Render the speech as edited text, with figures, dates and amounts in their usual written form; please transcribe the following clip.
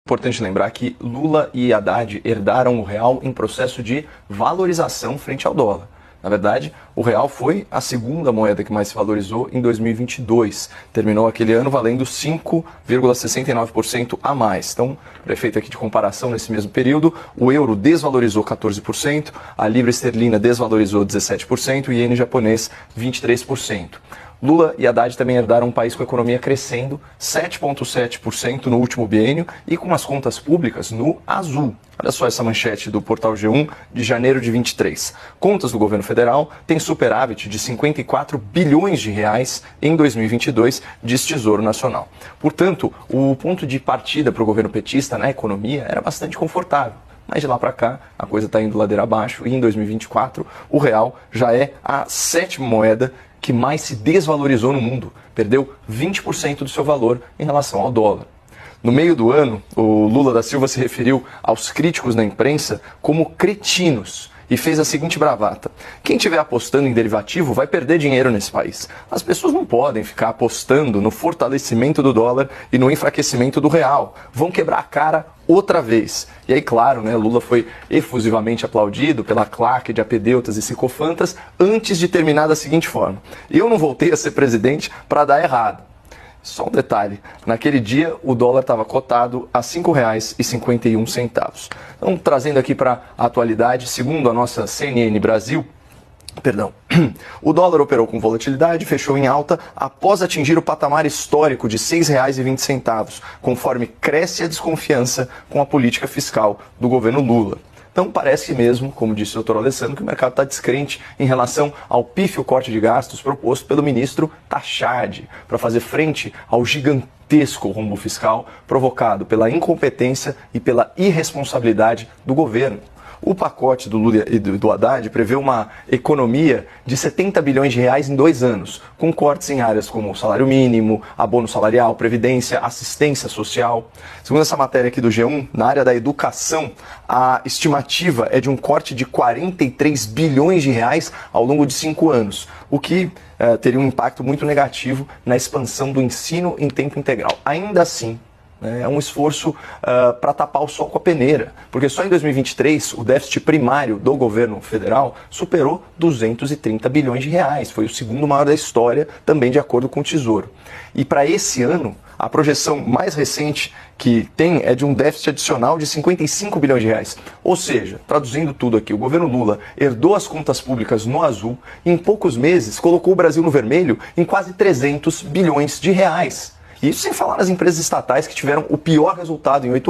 Importante lembrar que Lula e Haddad herdaram o real em processo de valorização frente ao dólar. Na verdade, o real foi a segunda moeda que mais se valorizou em 2022. Terminou aquele ano valendo 5,69% a mais. Então, para efeito aqui de comparação, nesse mesmo período, o euro desvalorizou 14%, a libra esterlina desvalorizou 17% e o iene japonês 23%. Lula e Haddad também herdaram um país com a economia crescendo 7,7% no último biênio e com as contas públicas no azul. Olha só essa manchete do Portal G1 de janeiro de 23. Contas do governo federal têm superávit de 54 bilhões de reais em 2022, diz Tesouro Nacional. Portanto, o ponto de partida para o governo petista na economia era bastante confortável. Mas de lá para cá, a coisa está indo ladeira abaixo e em 2024 o real já é a sétima moeda que mais se desvalorizou no mundo. Perdeu 20% do seu valor em relação ao dólar. No meio do ano, o Lula da Silva se referiu aos críticos na imprensa como cretinos e fez a seguinte bravata: quem estiver apostando em derivativo vai perder dinheiro nesse país. As pessoas não podem ficar apostando no fortalecimento do dólar e no enfraquecimento do real. Vão quebrar a cara outra vez. E aí, claro, Lula foi efusivamente aplaudido pela claque de apedeutas e sicofantas antes de terminar da seguinte forma: eu não voltei a ser presidente para dar errado. Só um detalhe, naquele dia o dólar estava cotado a R$ 5,51. Então, trazendo aqui para a atualidade, segundo a nossa CNN Brasil, o dólar operou com volatilidade e fechou em alta após atingir o patamar histórico de R$ 6,20, conforme cresce a desconfiança com a política fiscal do governo Lula. Então parece mesmo, como disse o Dr. Alessandro, que o mercado está descrente em relação ao pífio corte de gastos proposto pelo ministro Tachad para fazer frente ao gigantesco rombo fiscal provocado pela incompetência e pela irresponsabilidade do governo. O pacote do Lula e do Haddad prevê uma economia de 70 bilhões de reais em 2 anos, com cortes em áreas como salário mínimo, abono salarial, previdência, assistência social. Segundo essa matéria aqui do G1, na área da educação, a estimativa é de um corte de 43 bilhões de reais ao longo de 5 anos, o que teria um impacto muito negativo na expansão do ensino em tempo integral. Ainda assim, é um esforço para tapar o sol com a peneira, porque só em 2023 o déficit primário do governo federal superou 230 bilhões de reais. Foi o segundo maior da história, também de acordo com o Tesouro. E para esse ano, a projeção mais recente que tem é de um déficit adicional de 55 bilhões de reais. Ou seja, traduzindo tudo aqui, o governo Lula herdou as contas públicas no azul e em poucos meses colocou o Brasil no vermelho em quase 300 bilhões de reais. Isso sem falar nas empresas estatais que tiveram o pior resultado em 8 anos.